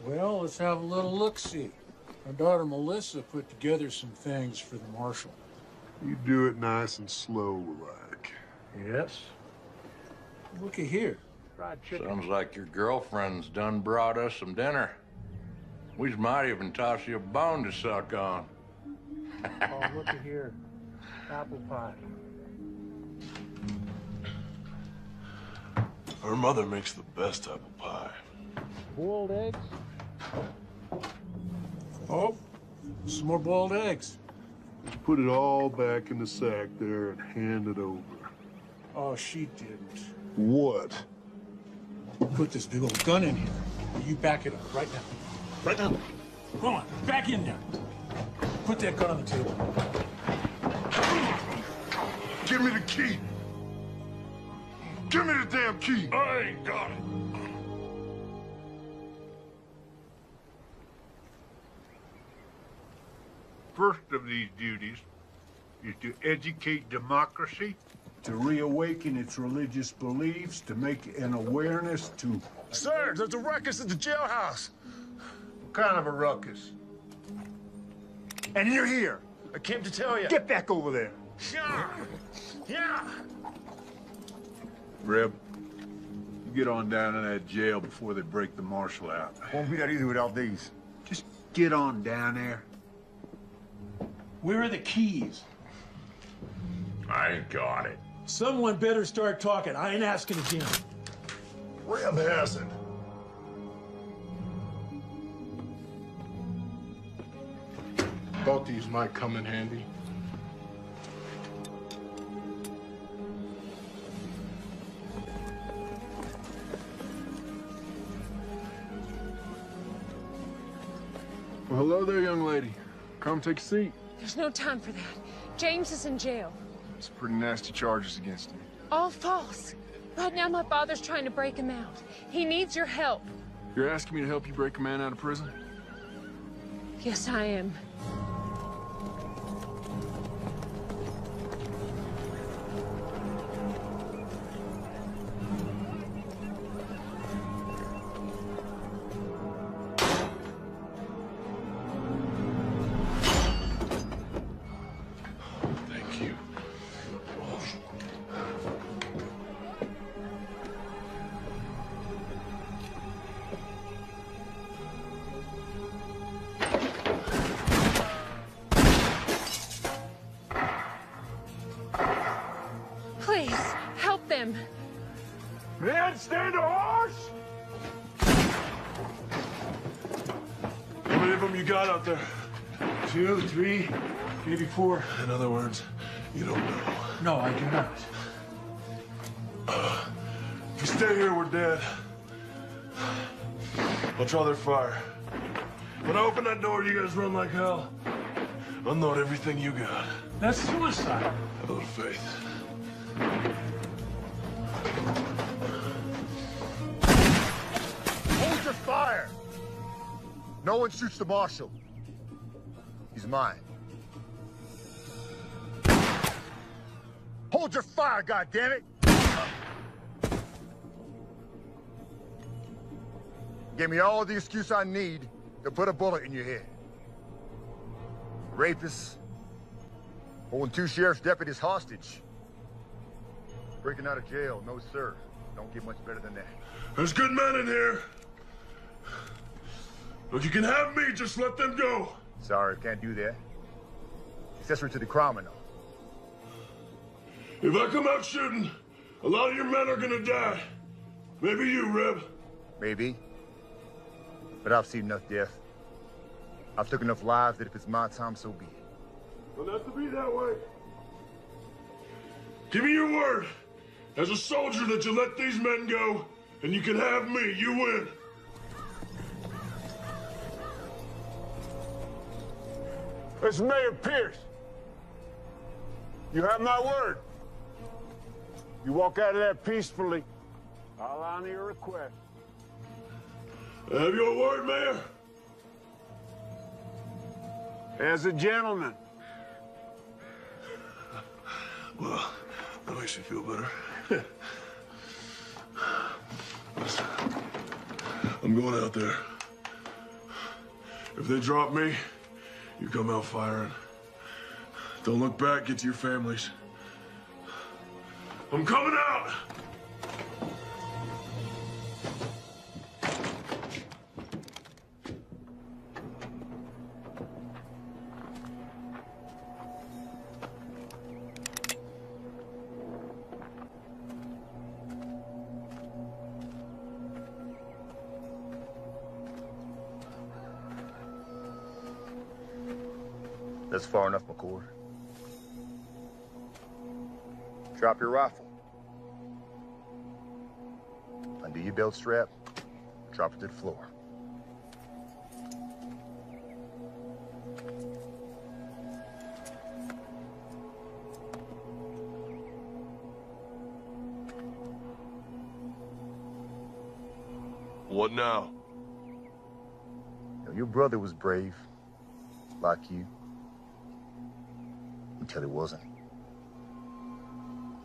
Well, let's have a little look-see. My daughter Melissa put together some things for the marshal. You do it nice and slow, like. Yes. Looky here. Fried chicken. Sounds like your girlfriend's done brought us some dinner. We might even toss you a bone to suck on. Oh, looky here. Apple pie. Her mother makes the best apple pie. Boiled eggs. Oh, some more boiled eggs. Put it all back in the sack there and hand it over. Oh, she didn't. What? Put this big old gun in here. You back it up right now. Right now. Come on, back in there. Put that gun on the table. Give me the key. Give me the damn key. I ain't got it. First of these duties is to educate democracy, to reawaken its religious beliefs, to make an awareness to... Sir, there's a ruckus at the jailhouse. What kind of a ruckus? And you're here. I came to tell you. Get back over there. Yeah. Yeah. Reb, you get on down in that jail before they break the marshal out. Won't be that easy without these. Just get on down there. Where are the keys? I ain't got it. Someone better start talking. I ain't asking again. Reb has it. Thought these might come in handy. Well, hello there, young lady. Come take a seat. There's no time for that. James is in jail. Some pretty nasty charges against him. All false. Right now, my father's trying to break him out. He needs your help. You're asking me to help you break a man out of prison? Yes, I am. Thank you. Please, help them. Man, stand a horse! How many of them you got out there? 2, 3, maybe 4. In other words, you don't know. No, I do not. If you stay here, we're dead. I'll draw their fire. When I open that door, you guys run like hell. Unload everything you got. That's suicide. Have a little faith. Hold your fire! No one shoots the marshal. He's mine. Hold your fire, goddammit! Give me all the excuse I need to put a bullet in your head. Rapists, holding 2 sheriff's deputies hostage. Breaking out of jail, no sir. Don't get much better than that. There's good men in here. Look, you can have me, just let them go. Sorry, can't do that. Accessory to the crime and all. If I come out shooting, a lot of your men are gonna die. Maybe you, Reb. Maybe. But I've seen enough death. I've took enough lives that if it's my time, so be it. Well, not to be that way. Give me your word, as a soldier, that you let these men go, and you can have me. You win. This is Mayor Pierce. You have my word. You walk out of that peacefully, I'll honor your request. I have your word, Mayor. As a gentleman. Well, that makes me feel better. Listen, I'm going out there. If they drop me, you come out firing. Don't look back, get to your families. I'm coming out! That's far enough, McCord. Drop your rifle. Undo your belt strap. Drop it to the floor. What now? Your brother was brave, like you. Until he wasn't.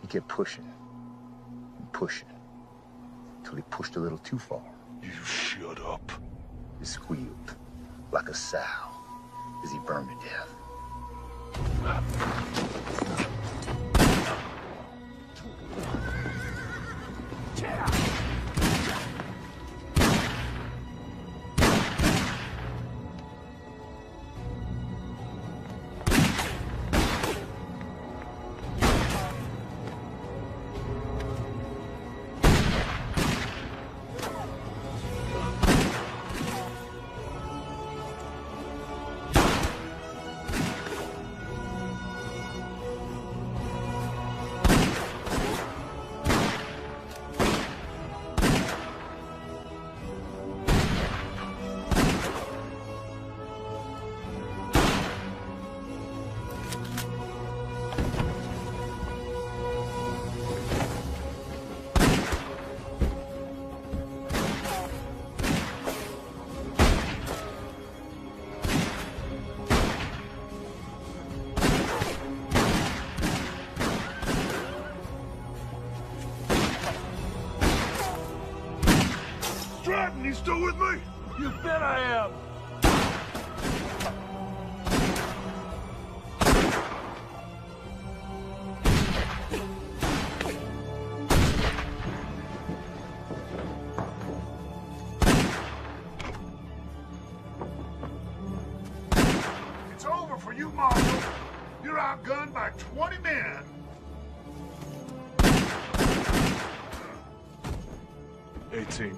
He kept pushing and pushing until he pushed a little too far. You shut up. He squealed like a sow as he burned to death. still with me? You bet I am. It's over for you, Marshal. You're outgunned by 20 men. $18.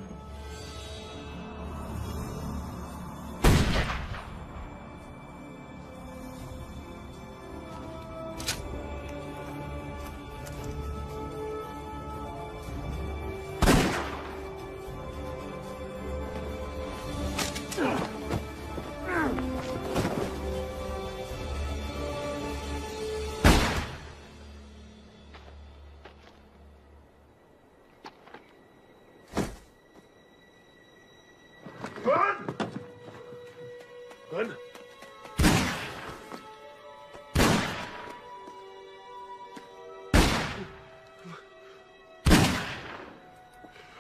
Glenn?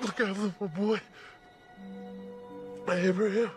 Look out, little boy. Abraham.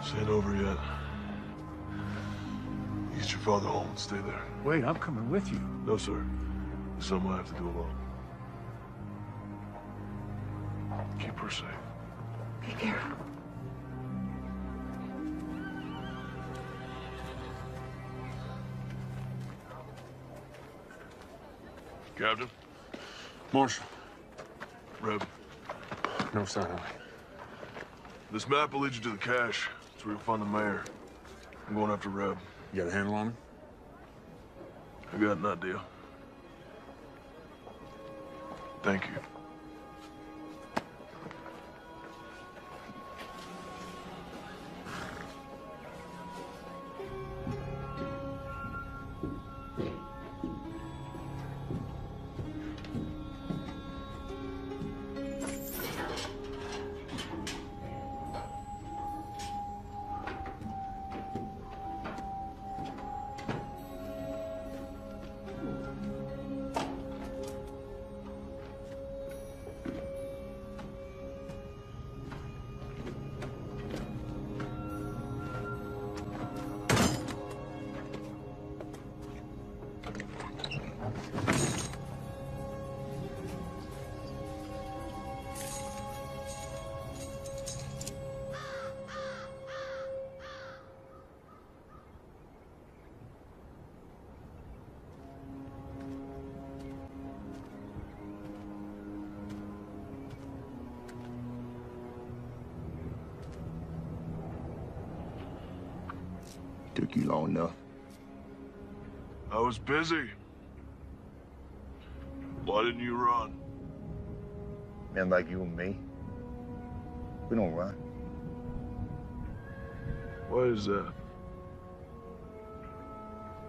This ain't over yet. Get your father home and stay there. Wait, I'm coming with you. No, sir. There's something I have to do alone. Keep her safe. Be careful. Captain? Marshal. Reb. No sign of it. This map will lead you to the cache. That's where you'll find the mayor. I'm going after Reb. You got a handle on him? I got an idea. Thank you. Took you long enough. I was busy. Why didn't you run? Men like you and me, we don't run. Why is that?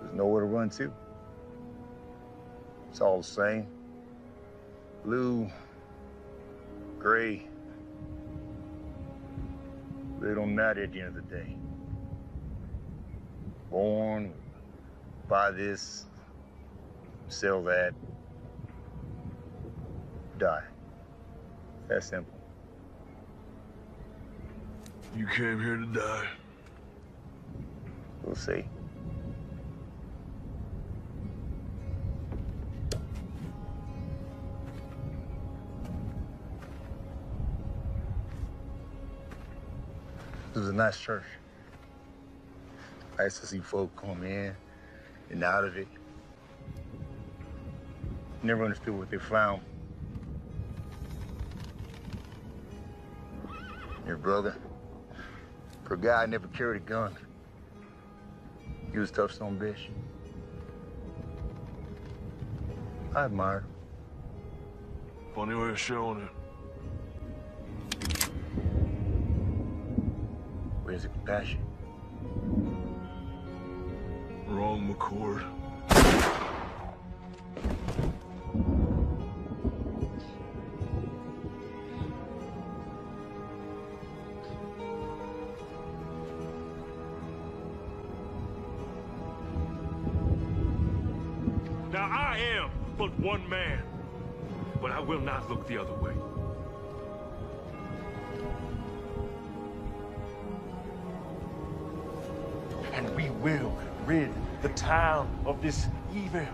There's nowhere to run to. It's all the same. Blue, gray. They don't matter at the end of the day. Born, buy this, sell that, die. That simple. You came here to die. We'll see. It was a nice church. Nice to see folk come in and out of it. Never understood what they found. Your brother, for a guy, never carried a gun. He was a tough son of a bitch. I admire him. Funny way of showing it. Where's the compassion? Wrong McCord. Now I am but one man, but I will not look the other way. And we will rid the town of this evil.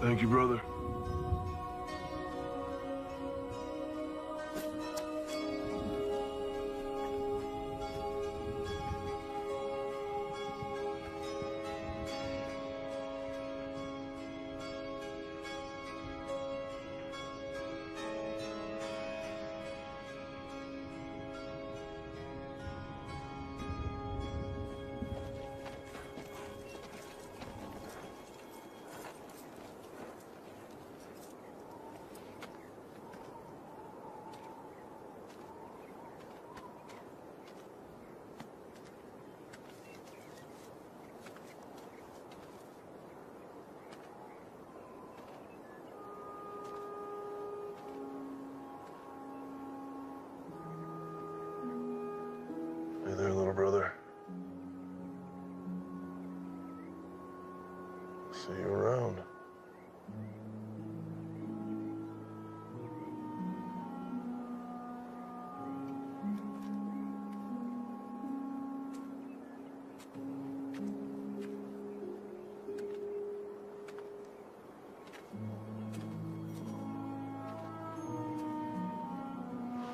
Thank you, brother. Hey there, little brother. See you around.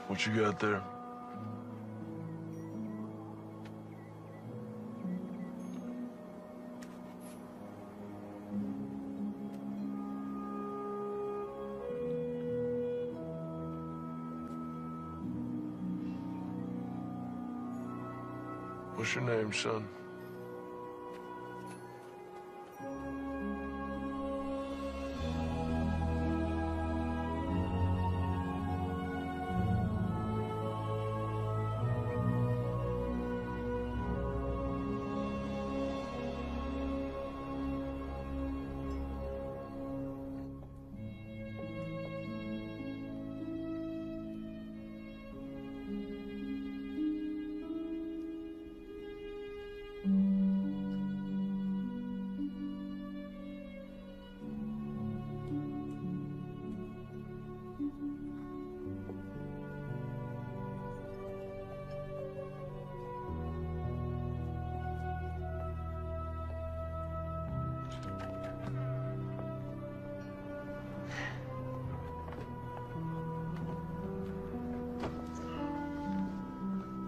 What you got there? What's your name, son?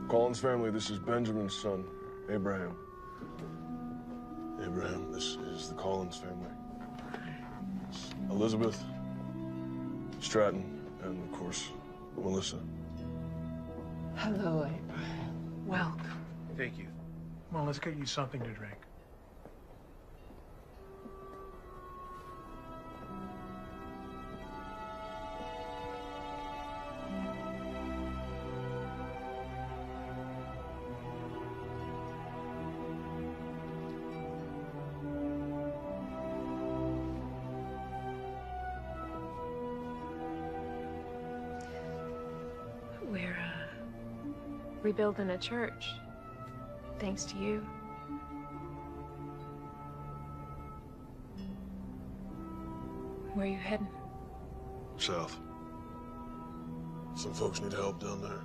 Collins family, this is Benjamin's son, Abraham. Abraham, this is the Collins family. It's Elizabeth, Stratton, and of course, Melissa. Hello, Abraham. Welcome. Thank you. Come on, let's get you something to drink. We're, rebuilding a church, thanks to you. Where are you heading? South. Some folks need help down there.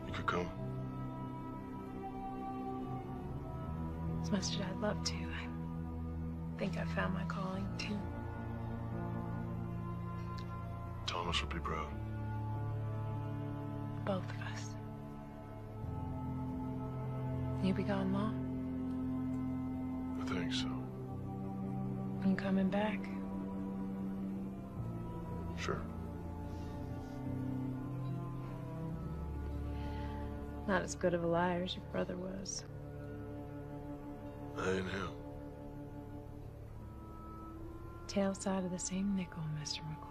You could come. As much as I'd love to, I think I found my calling, too. Thomas would be proud. Both of us. You be gone long? I think so. You coming back? Sure. Not as good of a liar as your brother was. I ain't him. Tail side of the same nickel, Mr. McCoy.